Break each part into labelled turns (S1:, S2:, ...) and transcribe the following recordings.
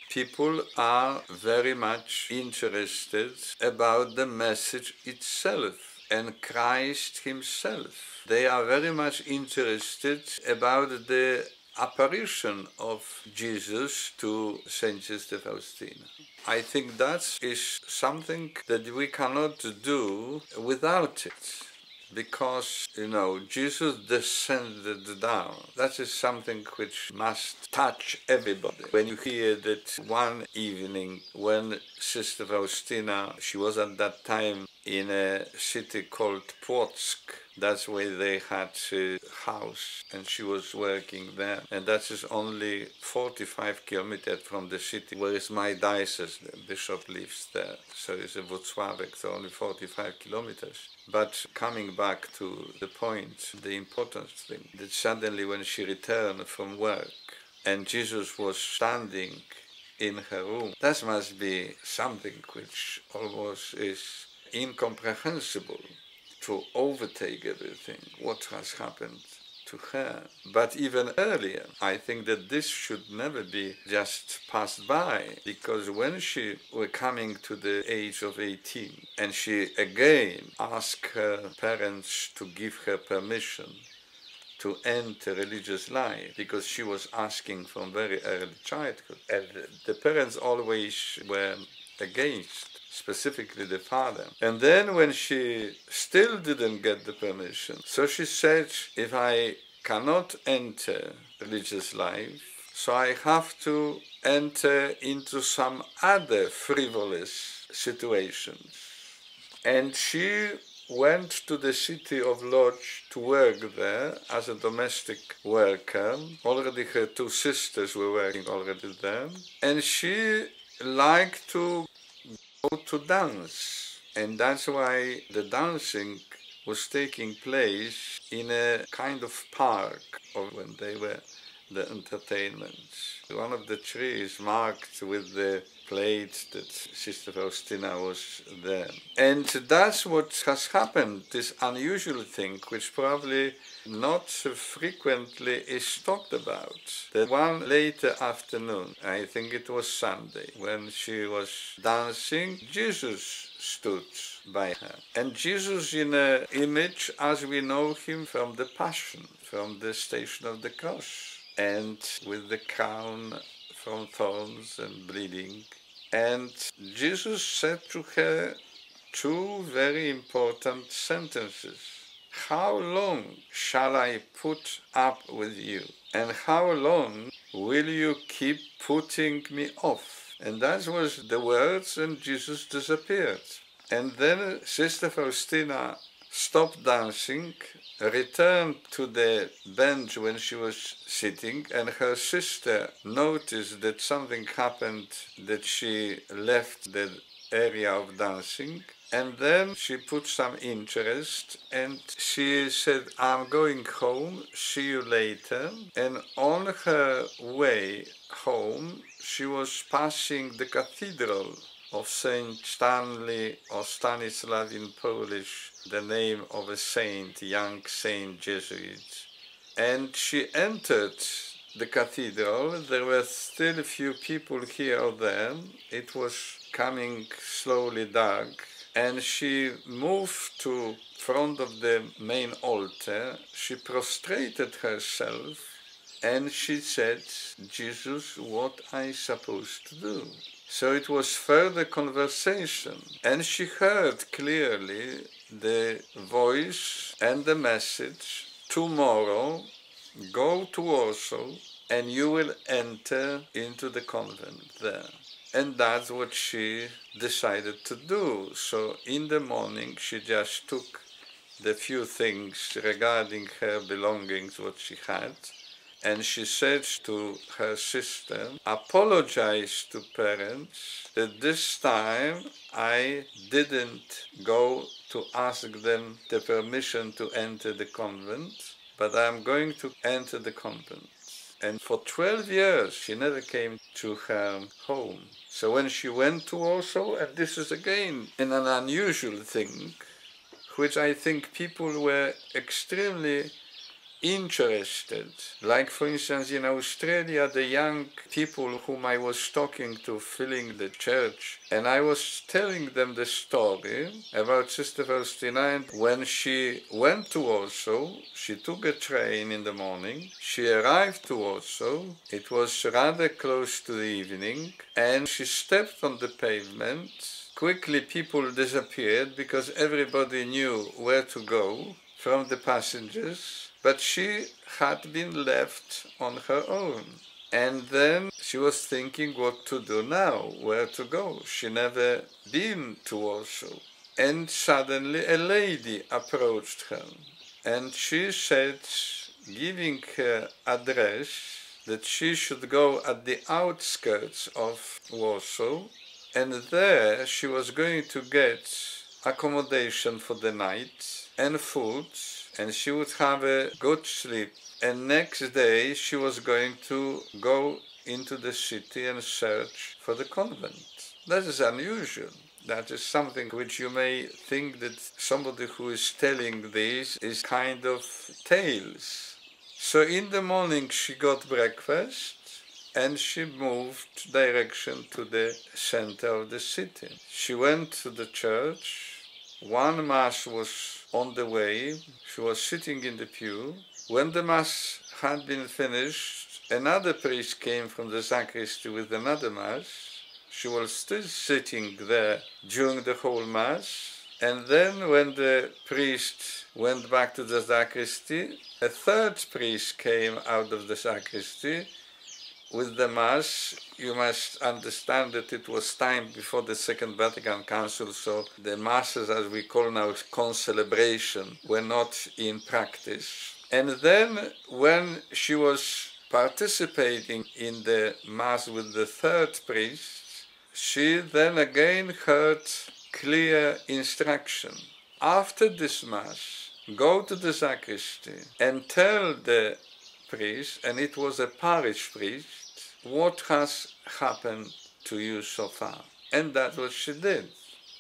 S1: people are very much interested about the message itself and Christ himself. They are very much interested about the apparition of Jesus to Saint Sister Faustina. I think that is something that we cannot do without it. Because, Jesus descended down. That is something which must touch everybody. When you hear that one evening when Sister Faustina, she was at that time in a city called Płock. That's where they had a house, and she was working there. And that is only 45 kilometers from the city where is my diocese. The bishop lives there. So it's a Włocławek, so only 45 kilometers. But coming back to the point, the important thing, that suddenly when she returned from work and Jesus was standing in her room, that must be something which almost is incomprehensible to overtake everything, what has happened to her. But even earlier, I think that this should never be just passed by, because when she were coming to the age of 18 and she again asked her parents to give her permission to enter religious life, because she was asking from very early childhood, and the parents always were against, specifically the father. And then when she still didn't get the permission, so she said, if I cannot enter religious life, so I have to enter into some other frivolous situations. And she went to the city of Lodz to work there as a domestic worker. Already her two sisters were working already there. And she liked to go to dance. And that's why the dancing was taking place in a kind of park, or when they were the entertainments. One of the trees marked with the plate that Sister Faustina was there. And that's what has happened, this unusual thing, which probably not frequently is talked about. That one later afternoon, I think it was Sunday, when she was dancing, Jesus stood by her. And Jesus in an image as we know him from the Passion, from the Station of the Cross, and with the crown from thorns and bleeding. And Jesus said to her two very important sentences. How long shall I put up with you? And how long will you keep putting me off? And that was the words, and Jesus disappeared. And then Sister Faustina stopped dancing, returned to the bench when she was sitting, and her sister noticed that something happened, that she left the area of dancing, and then she put some interest, and she said, I'm going home, see you later. And on her way home, she was passing the cathedral of Saint Stanley, or Stanislav in Polish, the name of a saint, young saint Jesuit. And she entered the cathedral. There were still a few people here or there. It was coming slowly dark. And she moved to front of the main altar. She prostrated herself and she said, Jesus, what I supposed to do? So it was further conversation, and she heard clearly the voice and the message, tomorrow go to Warsaw and you will enter into the convent there. And that's what she decided to do. So in the morning she just took the few things regarding her belongings, what she had, and she said to her sister, apologize to parents that this time I didn't go to ask them the permission to enter the convent, but I'm going to enter the convent. And for 12 years she never came to her home. So when she went to Warsaw, and this is again an unusual thing, which I think people were extremely interested. Like, for instance, in Australia, the young people whom I was talking to filling the church, and I was telling them the story about Sister Faustina, and when she went to Warsaw, she took a train in the morning, she arrived to Warsaw, it was rather close to the evening, and she stepped on the pavement. Quickly people disappeared because everybody knew where to go from the passengers, but she had been left on her own. And then she was thinking what to do now, where to go. She never been to Warsaw. And suddenly a lady approached her, and she said, giving her address, that she should go at the outskirts of Warsaw, and there she was going to get accommodation for the night and food, and she would have a good sleep. And next day she was going to go into the city and search for the convent. That is unusual. That is something which you may think that somebody who is telling this is kind of tales. So in the morning she got breakfast, and she moved direction to the center of the city. She went to the church. One mass was on the way. She was sitting in the pew. When the mass had been finished, another priest came from the sacristy with another mass. She was still sitting there during the whole mass. And then when the priest went back to the sacristy, a third priest came out of the sacristy with the Mass. You must understand that it was time before the Second Vatican Council, so the Masses, as we call now concelebration, were not in practice. And then when she was participating in the Mass with the third priest, she then again heard clear instruction. After this Mass, go to the sacristy and tell the priest, and it was a parish priest, what has happened to you so far. And that's what she did.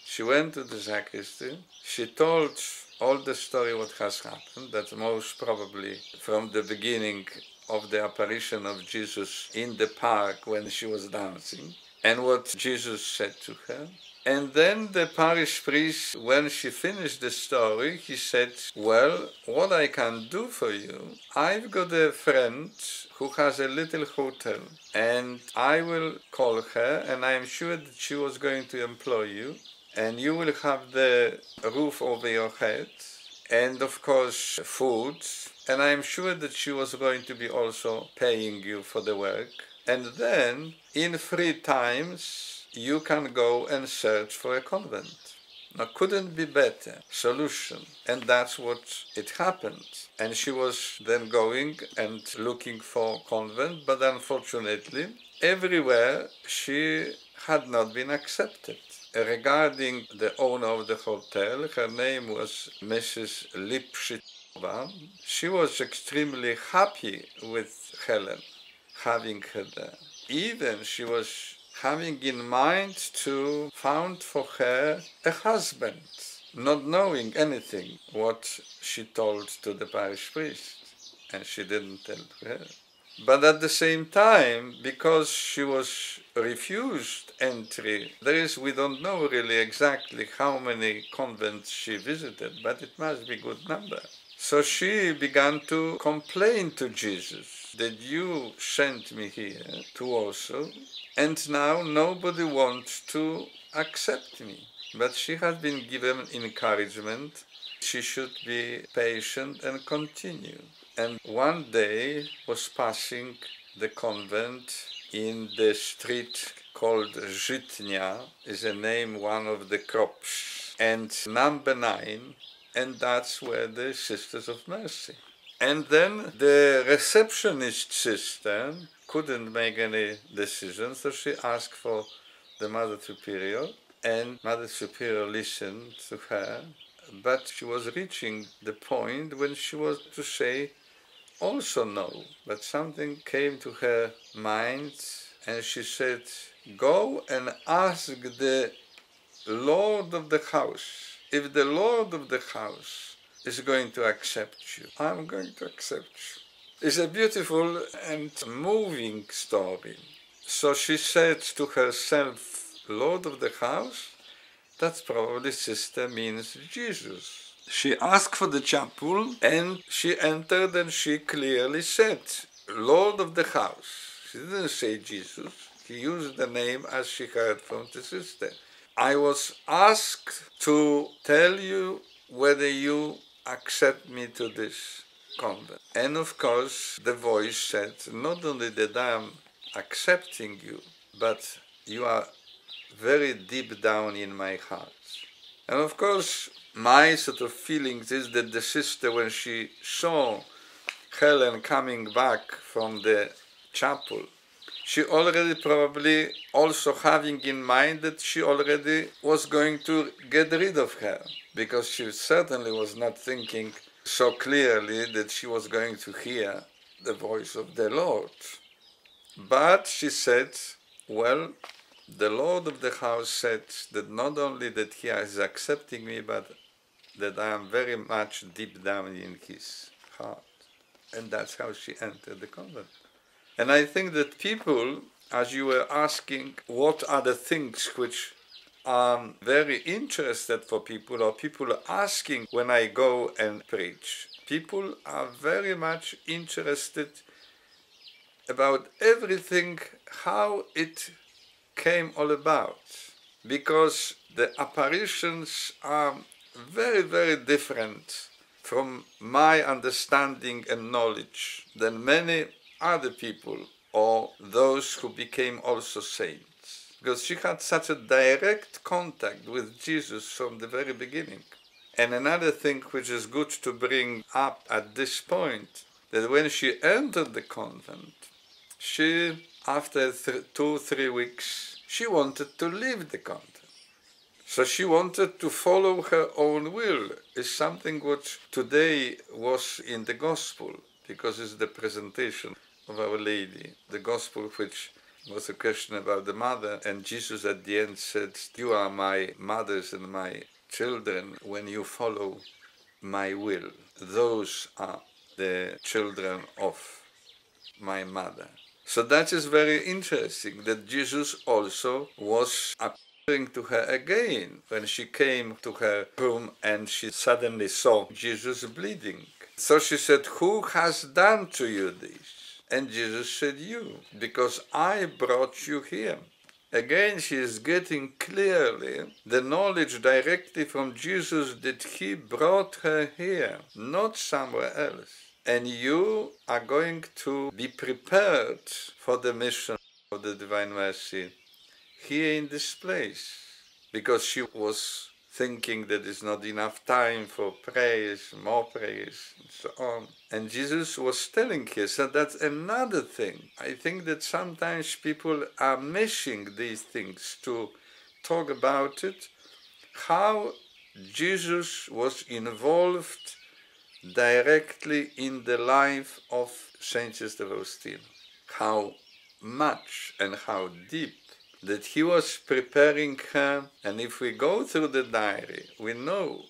S1: She went to the sacristy, she told all the story what has happened, that most probably from the beginning of the apparition of Jesus in the park when she was dancing, and what Jesus said to her. And then the parish priest, when she finished the story, he said, well, what I can do for you, I've got a friend who has a little hotel, and I will call her, and I am sure that she was going to employ you, and you will have the roof over your head, and of course food, and I am sure that she was going to be also paying you for the work. And then, in free times, you can go and search for a convent. Now, couldn't be better solution. And that's what it happened. And she was then going and looking for convent, but unfortunately, everywhere she had not been accepted. Regarding the owner of the hotel, her name was Mrs. Lipshitova. She was extremely happy with Helen, having her there. Even she was having in mind to found for her a husband, not knowing anything what she told to the parish priest, and she didn't tell to her. But at the same time, because she was refused entry, we don't know really exactly how many convents she visited, but it must be a good number. So she began to complain to Jesus that you sent me here to Warsaw, and now nobody wants to accept me. But she had been given encouragement. She should be patient and continue. And one day was passing the convent in the street called Żytnia, is a name, one of the crops, and number 9, and that's where the Sisters of Mercy. And then the receptionist sister couldn't make any decision, so she asked for the Mother Superior, and Mother Superior listened to her, but she was reaching the point when she was to say also no. But something came to her mind, and she said, go and ask the Lord of the house. If the Lord of the house is going to accept you. I'm going to accept you. It's a beautiful and moving story. So she said to herself, Lord of the house, that probably sister means Jesus. She asked for the chapel and she entered and she clearly said, Lord of the house. She didn't say Jesus. She used the name as she heard from the sister. I was asked to tell you whether you accept me to this convent. And of course, the voice said, not only that I am accepting you, but you are very deep down in my heart. And of course, my sort of feelings is that the sister, when she saw Helen coming back from the chapel, she already probably also having in mind that she already was going to get rid of her, because she certainly was not thinking so clearly that she was going to hear the voice of the Lord. But she said, well, the Lord of the house said that not only that he is accepting me, but that I am very much deep down in his heart. And that's how she entered the convent. And I think that people, as you were asking, what are the things which are very interested for people, or people are asking when I go and preach. People are very much interested about everything, how it came all about. Because the apparitions are very, very different from my understanding and knowledge than many other people, or those who became also saints. Because she had such a direct contact with Jesus from the very beginning. And another thing which is good to bring up at this point, that when she entered the convent, she, after 2-3 weeks, she wanted to leave the convent. So she wanted to follow her own will. It's something which today was in the Gospel, because it's the presentation of Our Lady. The Gospel which was a question about the mother, and Jesus at the end said, you are my mothers and my children when you follow my will. Those are the children of my mother. So that is very interesting, that Jesus also was appearing to her again when she came to her room and she suddenly saw Jesus bleeding. So she said, who has done to you this? And Jesus said, you, because I brought you here. Again, she is getting clearly the knowledge directly from Jesus that he brought her here, not somewhere else. And you are going to be prepared for the mission of the Divine Mercy here in this place. Because she was thinking that it's not enough time for prayers, more prayers, and so on. And Jesus was telling her, so that's another thing. I think that sometimes people are missing these things to talk about it, how Jesus was involved directly in the life of Saint Sister Faustina. How much and how deep that he was preparing her. And if we go through the diary, we know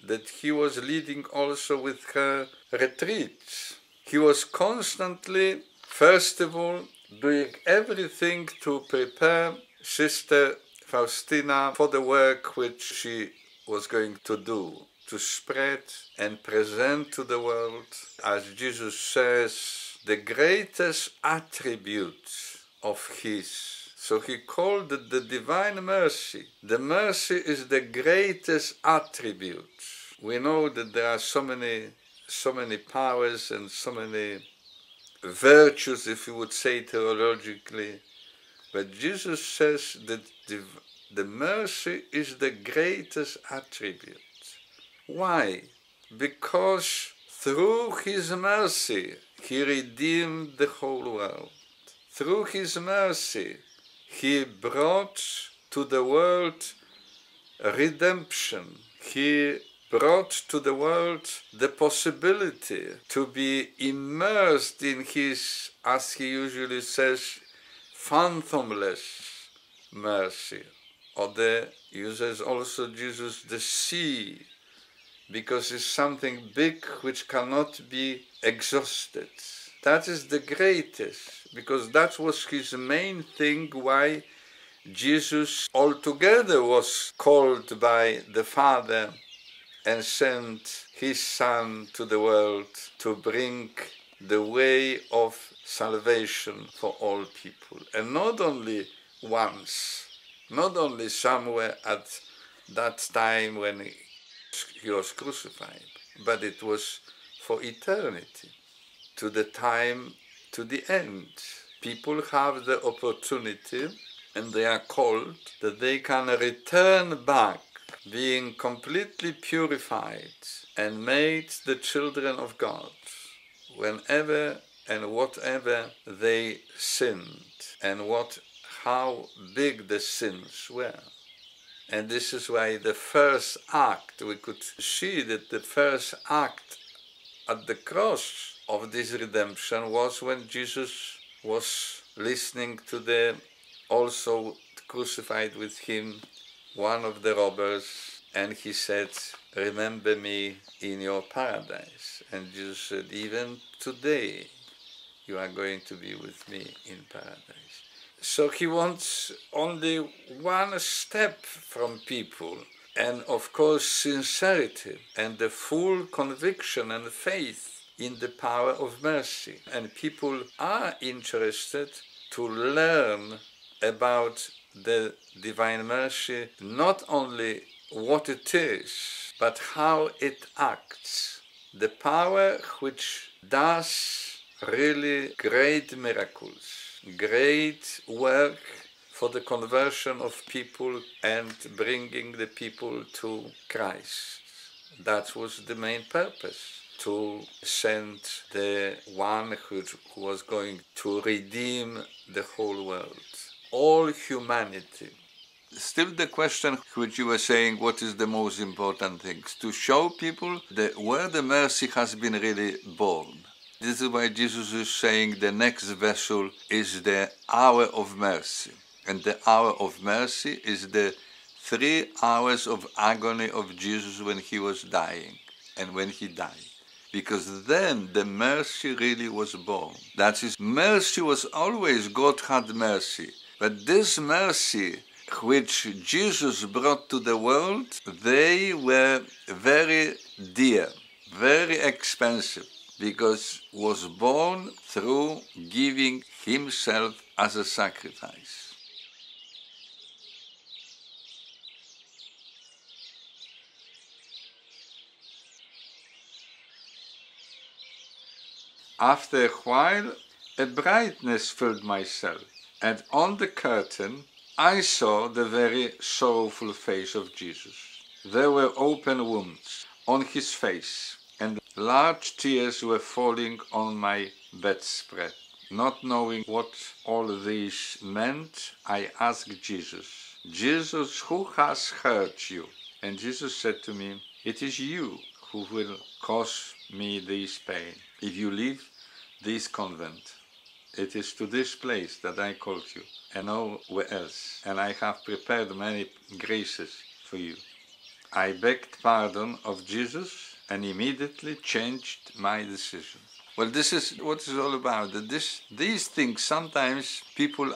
S1: that he was leading also with her retreats. He was constantly, first of all, doing everything to prepare Sister Faustina for the work which she was going to do, to spread and present to the world, as Jesus says, the greatest attribute of his. So he called it the Divine Mercy. The mercy is the greatest attribute. We know that there are so many powers and so many virtues, if you would say theologically, but Jesus says that the mercy is the greatest attribute. Why? Because through his mercy he redeemed the whole world. Through his mercy he brought to the world redemption. He brought to the world the possibility to be immersed in his, as he usually says, fathomless mercy. Or uses also Jesus the sea, because it's something big which cannot be exhausted. That is the greatest, because that was his main thing why Jesus altogether was called by the Father and sent his Son to the world to bring the way of salvation for all people. And not only once, not only somewhere at that time when he was crucified, but it was for eternity, to the time, to the end. People have the opportunity, and they are called, that they can return back, being completely purified and made the children of God, whenever and whatever they sinned, and how big the sins were. And this is why the first act, we could see that the first act at the cross of this redemption was when Jesus was listening to the also crucified with him one of the robbers, and he said, "Remember me in your paradise." And Jesus said, "Even today you are going to be with me in paradise." So he wants only one step from people, and of course sincerity and the full conviction and faith in the power of mercy. And people are interested to learn about the divine mercy, not only what it is, but how it acts. The power which does really great miracles, great work for the conversion of people and bringing the people to Christ. That was the main purpose, to send the one who was going to redeem the whole world, all humanity. Still the question which you were saying, what is the most important thing? To show people that where the mercy has been really born. This is why Jesus is saying the next vessel is the hour of mercy. And the hour of mercy is the 3 hours of agony of Jesus when he was dying and when he died. Because then the mercy really was born. That is, mercy was always, God had mercy. But this mercy which Jesus brought to the world, they were very dear, very expensive, because was born through giving himself as a sacrifice. After a while, a brightness filled my cell, and on the curtain I saw the very sorrowful face of Jesus. There were open wounds on his face, and large tears were falling on my bedspread. Not knowing what all this meant, I asked Jesus, "Jesus, who has hurt you?" And Jesus said to me, "It is you who will cause me this pain. If you leave this convent, it is to this place that I called you, and nowhere else, and I have prepared many graces for you." I begged pardon of Jesus and immediately changed my decision. Well, this is what it's all about. These things, sometimes people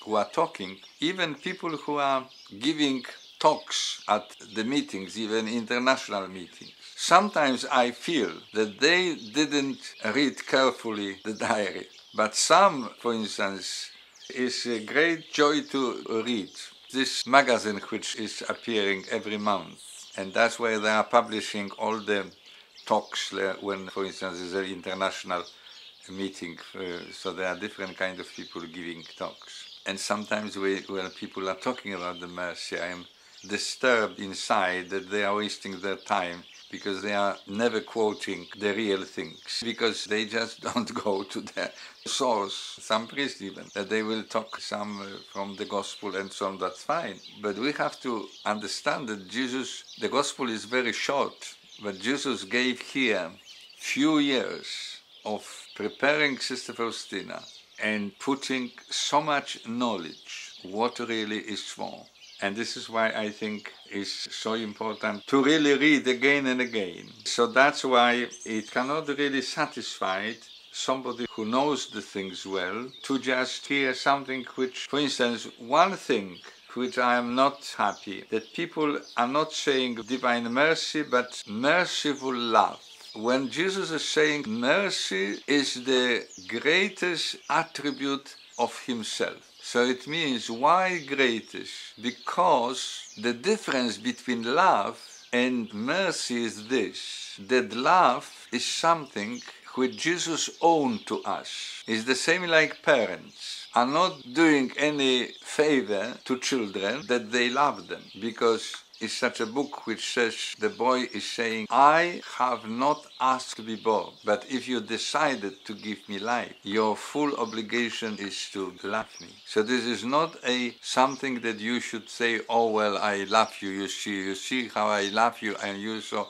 S1: who are talking, even people who are giving talks at the meetings, even international meetings, sometimes I feel that they didn't read carefully the diary. But some, for instance, is a great joy to read this magazine which is appearing every month. And that's where they are publishing all the talks when, for instance, there's an international meeting. So there are different kinds of people giving talks. And sometimes when people are talking about the mercy, I am disturbed inside that they are wasting their time, because they are never quoting the real things, because they just don't go to the source. Some priests even, that they will talk some from the gospel and so on, that's fine. But we have to understand that the gospel is very short, but Jesus gave here few years of preparing Sister Faustina and putting so much knowledge what really is wrong. And this is why I think it's so important to really read again and again. So that's why it cannot really satisfy somebody who knows the things well to just hear something which, for instance, one thing which I am not happy, that people are not saying divine mercy, but merciful love. When Jesus is saying mercy is the greatest attribute of himself. So it means, why greatest? Because the difference between love and mercy is this, that love is something which Jesus owed to us. It's the same like parents are not doing any favor to children that they love them, because it's such a book which says, the boy is saying, I have not asked to be born, but if you decided to give me life, your full obligation is to love me. So this is not something that you should say, oh well, I love you, you see how I love you, and you so.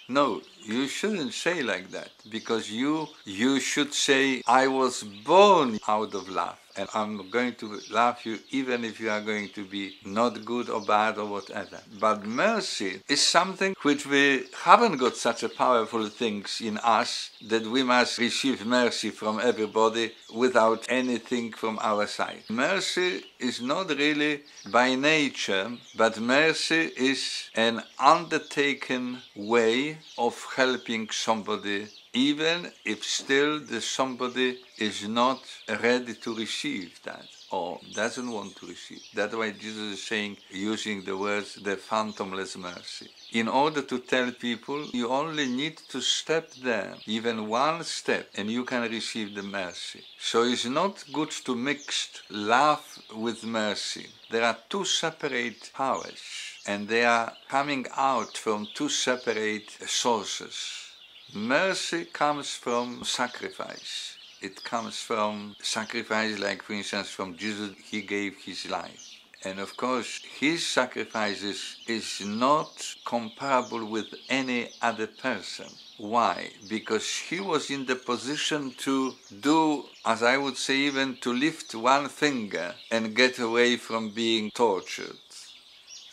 S1: No, you shouldn't say like that, because you should say, I was born out of love, and I'm going to love you even if you are going to be not good or bad or whatever. But mercy is something which we haven't got such a powerful things in us that we must receive mercy from everybody without anything from our side. Mercy is not really by nature, but mercy is an undertaken way of helping somebody, even if still the somebody is not ready to receive that or doesn't want to receive. That's why Jesus is saying, using the words, the bottomless mercy. In order to tell people, you only need to step there, even one step, and you can receive the mercy. So it's not good to mix love with mercy. There are two separate powers, and they are coming out from two separate sources. Mercy comes from sacrifice. It comes from sacrifice, like for instance from Jesus, he gave his life. And of course, his sacrifices is not comparable with any other person. Why? Because he was in the position to do, as I would say, even to lift one finger and get away from being tortured.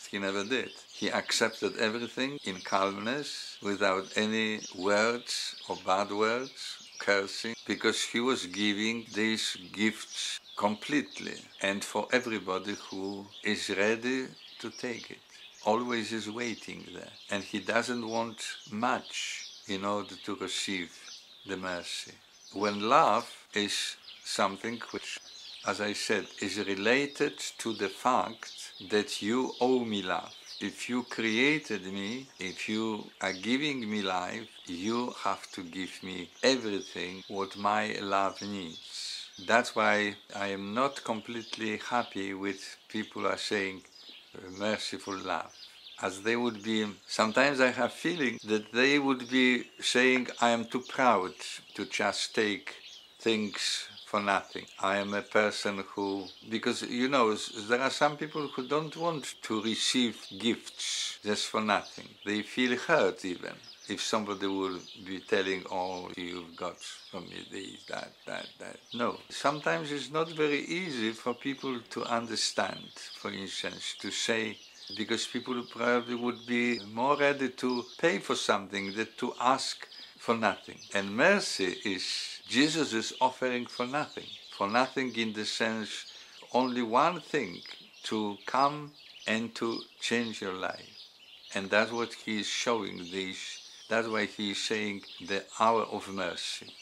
S1: He never did. He accepted everything in calmness, without any words or bad words, cursing, because he was giving these gifts completely and for everybody who is ready to take it. Always is waiting there. And he doesn't want much in order to receive the mercy. When love is something which, as I said, is related to the fact that you owe me love. If you created me, if you are giving me life, you have to give me everything what my love needs. That's why I am not completely happy with people are saying merciful love. As they would be, sometimes I have feeling that they would be saying, I am too proud to just take things for nothing. I am a person who, because you know, there are some people who don't want to receive gifts just for nothing. They feel hurt even if somebody will be telling, oh, you've got from me this, that. No. Sometimes it's not very easy for people to understand, for instance, to say, because people probably would be more ready to pay for something than to ask for nothing. And mercy is, Jesus is offering for nothing in the sense, only one thing, to come and to change your life. And that's what he is showing this. That's why he is saying the hour of mercy.